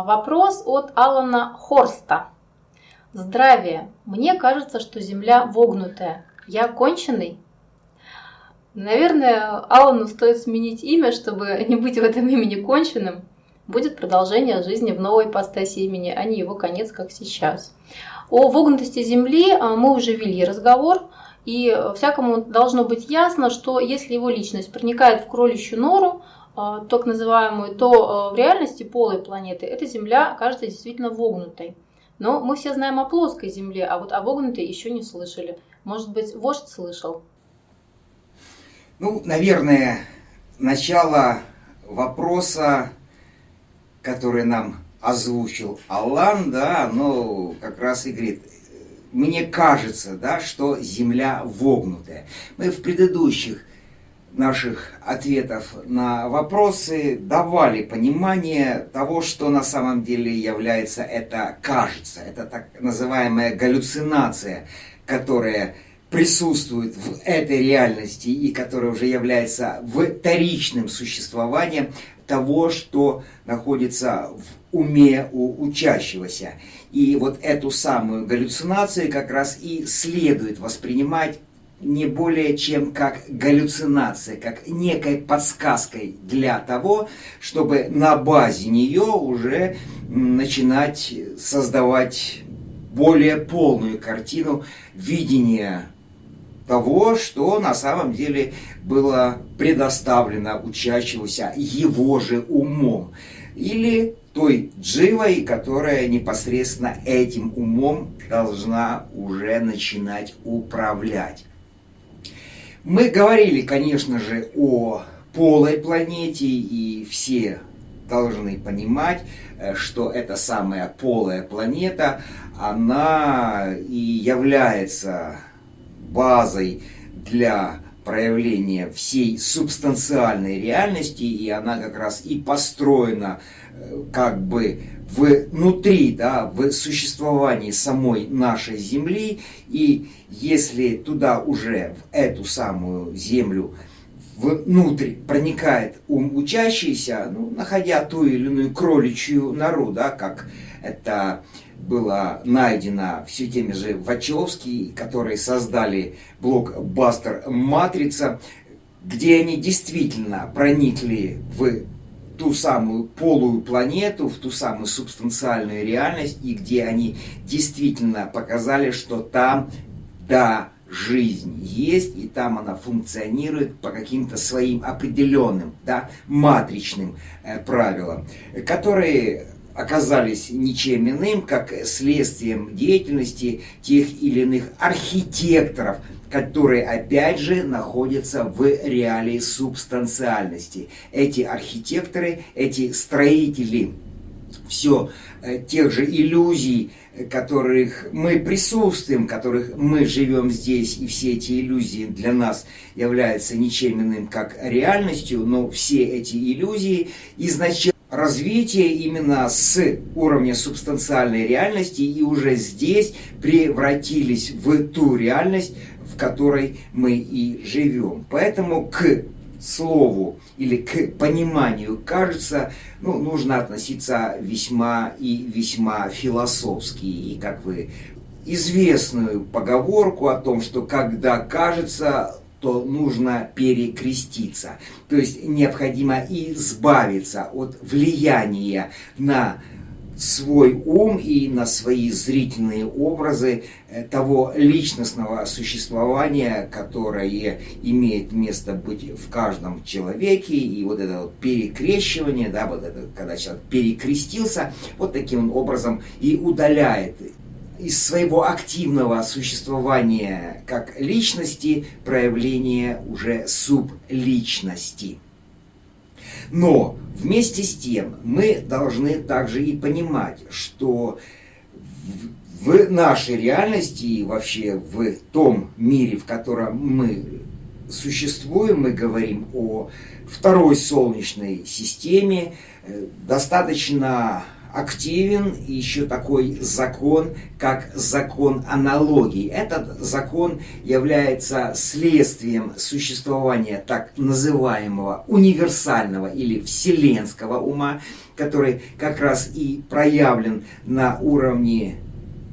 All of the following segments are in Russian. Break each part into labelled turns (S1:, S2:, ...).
S1: Вопрос от Алана Хорста. Здравия. Мне кажется, что Земля вогнутая. Я конченый? Наверное, Алану стоит сменить имя, чтобы не быть в этом имени конченым. Будет продолжение жизни в новой ипостаси имени, а не его конец, как сейчас. О вогнутости Земли мы уже вели разговор, и всякому должно быть ясно, что если его личность проникает в кроличью нору, так называемую, то в реальности полой планеты эта Земля кажется действительно вогнутой. Но мы все знаем о плоской Земле, а вот о вогнутой еще не слышали. Может быть, вождь слышал?
S2: Ну, наверное, начало вопроса, который нам озвучил Алан, да, оно как раз и говорит: мне кажется, да, что Земля вогнутая. Мы в предыдущих наших ответов на вопросы давали понимание того, что на самом деле является это кажется. Это так называемая галлюцинация, которая присутствует в этой реальности и которая уже является вторичным существованием того, что находится в уме у учащегося. И вот эту самую галлюцинацию как раз и следует воспринимать не более чем как галлюцинация, как некой подсказкой для того, чтобы на базе нее уже начинать создавать более полную картину видения того, что на самом деле было предоставлено учащемуся его же умом. Или той дживой, которая непосредственно этим умом должна уже начинать управлять. Мы говорили, конечно же, о полой планете, и все должны понимать, что эта самая полая планета, она и является базой для проявления всей субстанциальной реальности, и она как раз и построена как бы внутри, да, в существовании самой нашей Земли. И если туда уже, в эту самую Землю, внутрь проникает ум учащийся, ну, находя ту или иную кроличью нору, да, как это было найдено все теми же Вачовски, которые создали блокбастер «Матрица», где они действительно проникли в ту самую полую планету, в ту самую субстанциальную реальность, и где они действительно показали, что там, да, жизнь есть, и там она функционирует по каким-то своим определенным, да, матричным правилам, которые оказались ничем иным, как следствием деятельности тех или иных архитекторов, которые опять же находятся в реалии субстанциальности. Эти архитекторы, эти строители все тех же иллюзий, которых мы присутствуем, которых мы живем здесь, и все эти иллюзии для нас являются ничем иным, как реальностью, но все эти иллюзии изначально развитие именно с уровня субстанциальной реальности и уже здесь превратились в ту реальность, в которой мы и живем. Поэтому к слову или к пониманию кажется, ну, нужно относиться весьма и весьма философски. И как вы известную поговорку о том, что когда кажется, то нужно перекреститься. То есть необходимо избавиться от влияния на свой ум и на свои зрительные образы того личностного существования, которое имеет место быть в каждом человеке. И вот это вот перекрещивание, да, вот это, когда человек перекрестился, вот таким образом и удаляет из своего активного существования как личности проявление уже субличности. Но вместе с тем мы должны также и понимать, что в нашей реальности и вообще в том мире, в котором мы существуем, мы говорим о второй Солнечной системе, достаточно активен еще такой закон, как закон аналогии. Этот закон является следствием существования так называемого универсального или вселенского ума, который как раз и проявлен на уровне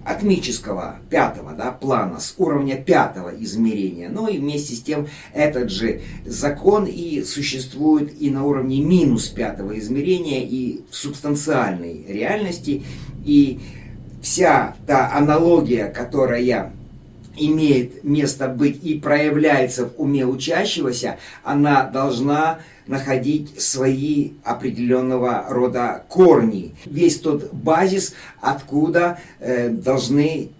S2: атмического пятого плана, с уровня пятого измерения. Но и вместе с тем этот же закон и существует и на уровне минус пятого измерения, и в субстанциальной реальности. И вся та аналогия, которая имеет место быть и проявляется в уме учащегося, она должна находить свои определенного рода корни. Весь тот базис, откуда должны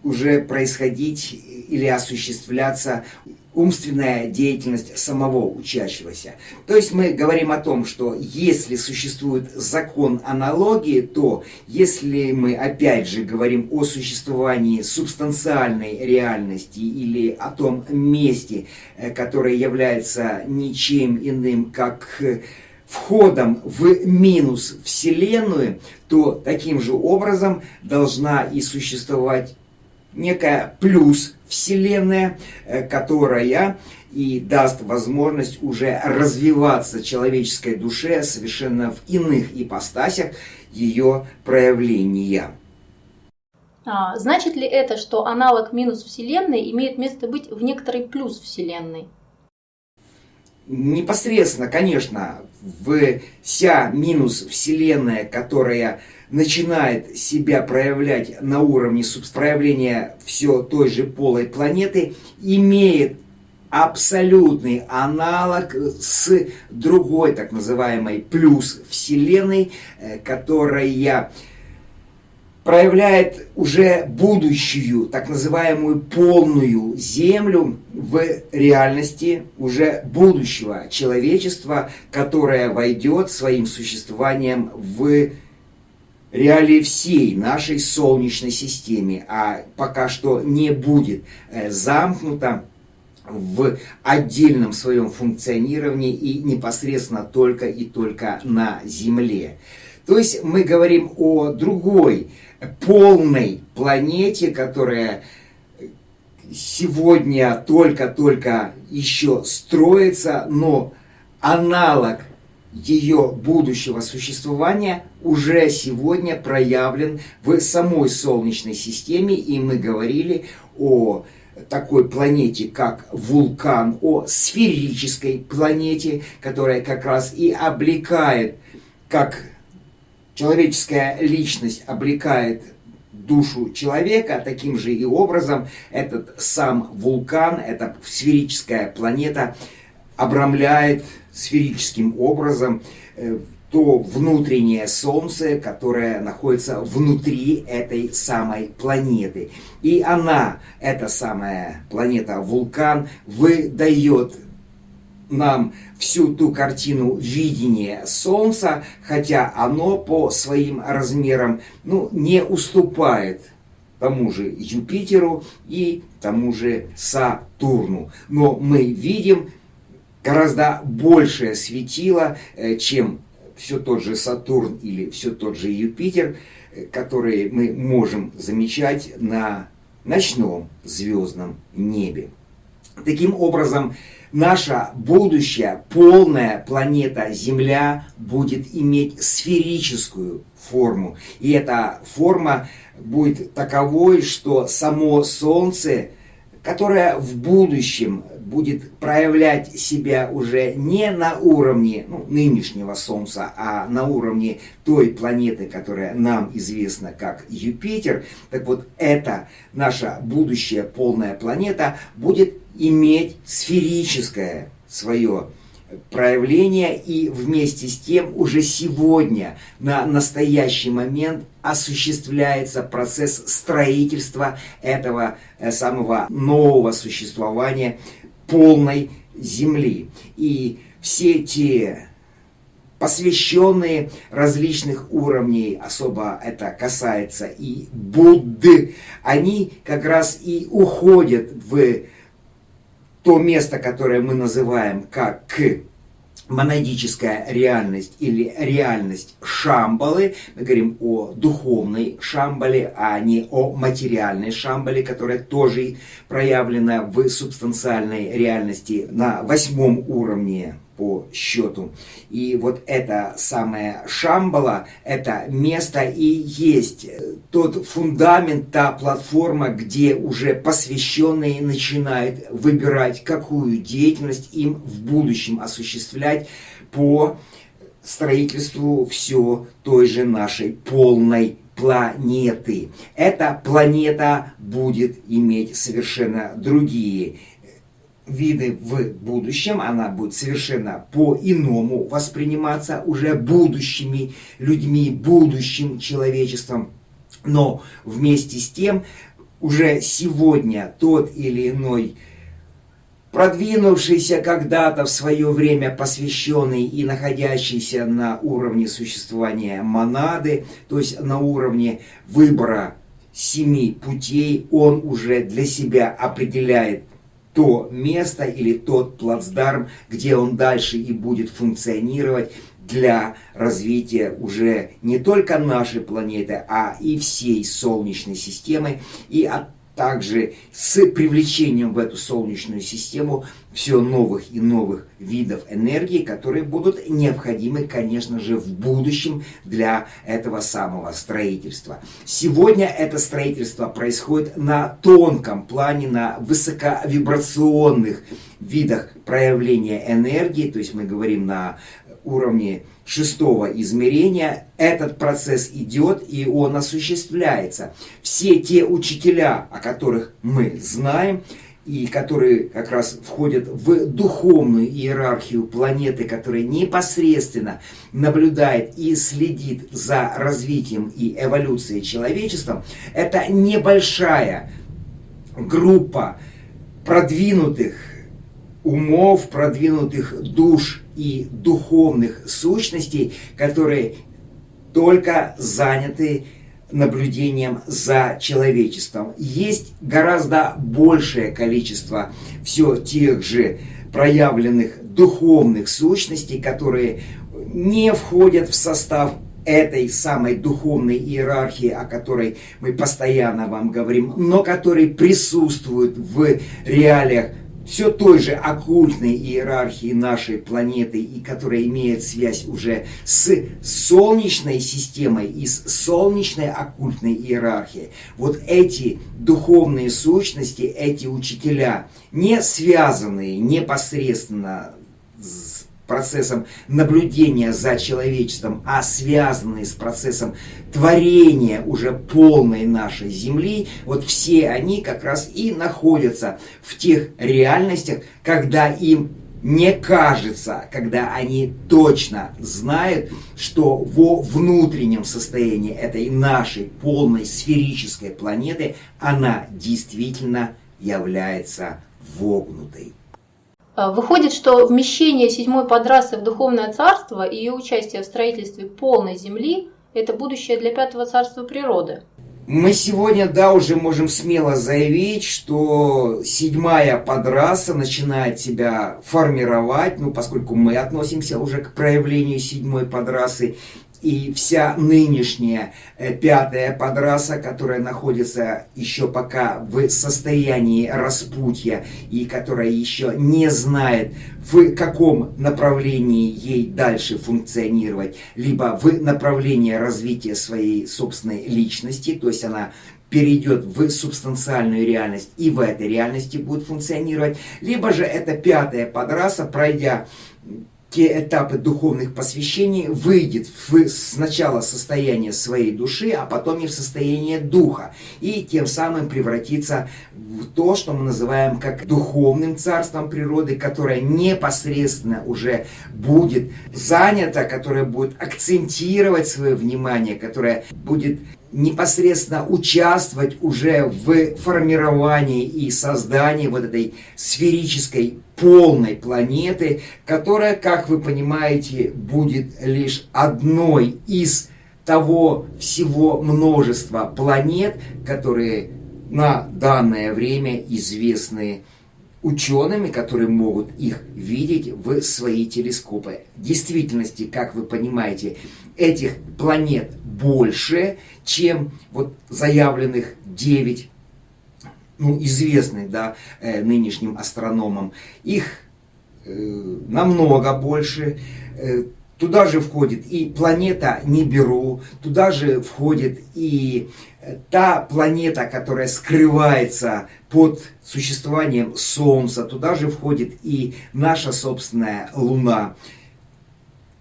S2: уже происходить или осуществляться умственная деятельность самого учащегося. То есть мы говорим о том, что если существует закон аналогии, то если мы опять же говорим о существовании субстанциальной реальности или о том месте, которое является ничем иным, как входом в минус Вселенную, то таким же образом должна и существовать некая плюс Вселенная, которая и даст возможность уже развиваться человеческой душе совершенно в иных ипостасях ее проявления.
S1: Значит ли это, что аналог минус Вселенной имеет место быть в некоторой плюс Вселенной?
S2: Непосредственно, конечно, вся минус Вселенная, которая начинает себя проявлять на уровне проявления все той же полой планеты, имеет абсолютный аналог с другой так называемой плюс Вселенной, которая проявляет уже будущую, так называемую полную Землю в реальности уже будущего человечества, которое войдет своим существованием в реалии всей нашей Солнечной системе, а пока что не будет замкнуто в отдельном своем функционировании и непосредственно только и только на Земле. То есть мы говорим о другой полной планете, которая сегодня только-только еще строится, но аналог ее будущего существования уже сегодня проявлен в самой Солнечной системе, и мы говорили о такой планете, как вулкан, о сферической планете, которая как раз и облекает, как человеческая личность облекает душу человека, таким же и образом этот сам вулкан, эта сферическая планета обрамляет сферическим образом то внутреннее Солнце, которое находится внутри этой самой планеты. И она, эта самая планета-вулкан, выдает нам всю ту картину видения Солнца, хотя оно по своим размерам не уступает тому же Юпитеру и тому же Сатурну. Но мы видим гораздо большее светило, чем все тот же Сатурн или все тот же Юпитер, которые мы можем замечать на ночном звездном небе. Таким образом, наша будущая полная планета Земля будет иметь сферическую форму. И эта форма будет таковой, что само Солнце, которое в будущем будет проявлять себя уже не на уровне нынешнего Солнца, а на уровне той планеты, которая нам известна как Юпитер. Так вот, эта наша будущая полная планета будет иметь сферическое свое проявление, и вместе с тем уже сегодня, на настоящий момент, осуществляется процесс строительства этого самого нового существования полной Земли. И все те посвященные различных уровней, особо это касается и Будды, они как раз и уходят в то место, которое мы называем как монадическая реальность или реальность Шамбалы. Мы говорим о духовной Шамбале, а не о материальной Шамбале, которая тоже проявлена в субстанциальной реальности на 8 уровне по счету. И вот эта самая Шамбала, это место и есть тот фундамент, та платформа, где уже посвященные начинают выбирать, какую деятельность им в будущем осуществлять по строительству все той же нашей полной планеты. Эта планета будет иметь совершенно другие виды в будущем, она будет совершенно по-иному восприниматься уже будущими людьми, будущим человечеством. Но вместе с тем уже сегодня тот или иной продвинувшийся когда-то в свое время посвященный и находящийся на уровне существования монады, то есть на уровне выбора 7 путей, он уже для себя определяет то место или тот плацдарм, где он дальше и будет функционировать для развития уже не только нашей планеты, а и всей Солнечной системы, и также с привлечением в эту Солнечную систему все новых и новых видов энергии, которые будут необходимы, конечно же, в будущем для этого самого строительства. Сегодня это строительство происходит на тонком плане, на высоковибрационных видах проявления энергии, то есть мы говорим на уровне 6-го измерения. Этот процесс идет и он осуществляется. Все те учителя, о которых мы знаем, и которые как раз входят в духовную иерархию планеты, которая непосредственно наблюдает и следит за развитием и эволюцией человечества, это небольшая группа продвинутых умов, продвинутых душ и духовных сущностей, которые только заняты наблюдением за человечеством. Есть гораздо большее количество все тех же проявленных духовных сущностей, которые не входят в состав этой самой духовной иерархии, о которой мы постоянно вам говорим, но которые присутствуют в реалиях все той же оккультной иерархии нашей планеты и которая имеет связь уже с Солнечной системой и с солнечной оккультной иерархией. Вот эти духовные сущности, эти учителя, не связанные непосредственно с процессом наблюдения за человечеством, а связанные с процессом творения уже полной нашей Земли, вот все они как раз и находятся в тех реальностях, когда им не кажется, когда они точно знают, что во внутреннем состоянии этой нашей полной сферической планеты она действительно является вогнутой.
S1: Выходит, что вмещение 7-й подрасы в духовное царство и ее участие в строительстве полной Земли – это будущее для 5-го царства природы.
S2: Мы сегодня, да, уже можем смело заявить, что 7-я подраса начинает себя формировать, поскольку мы относимся уже к проявлению 7-й подрасы, и вся нынешняя 5-я подраса, которая находится еще пока в состоянии распутья и которая еще не знает, в каком направлении ей дальше функционировать, либо в направлении развития своей собственной личности, то есть она перейдет в субстанциальную реальность и в этой реальности будет функционировать, либо же эта 5-я подраса, пройдя те этапы духовных посвящений, выйдет в сначала состояние своей души, а потом и в состояние духа. И тем самым превратится в то, что мы называем как духовным царством природы, которое непосредственно уже будет занято, которое будет акцентировать свое внимание, которое будет непосредственно участвовать уже в формировании и создании вот этой сферической полной планеты, которая, как вы понимаете, будет лишь одной из того всего множества планет, которые на данное время известны учеными, которые могут их видеть в свои телескопы. В действительности, как вы понимаете, этих планет больше, чем вот заявленных 9, известных, да, нынешним астрономам. Их намного больше. Туда же входит и планета Нибиру, туда же входит и та планета, которая скрывается под существованием Солнца, туда же входит и наша собственная Луна.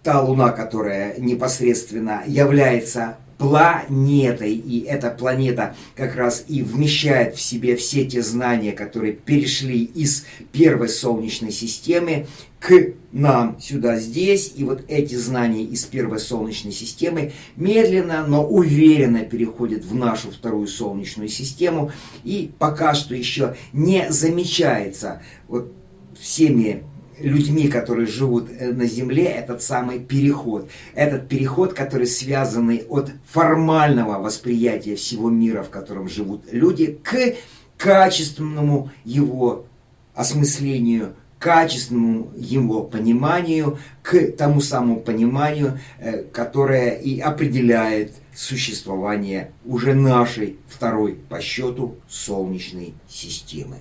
S2: Та Луна, которая непосредственно является планетой, и эта планета как раз и вмещает в себе все те знания, которые перешли из первой Солнечной системы к нам сюда, здесь. И вот эти знания из первой Солнечной системы медленно, но уверенно переходят в нашу вторую Солнечную систему, и пока что еще не замечается вот всеми людьми, которые живут на Земле, этот самый переход. Этот переход, который связанный от формального восприятия всего мира, в котором живут люди, к качественному его осмыслению, качественному его пониманию, к тому самому пониманию, которое и определяет существование уже нашей второй по счету Солнечной системы.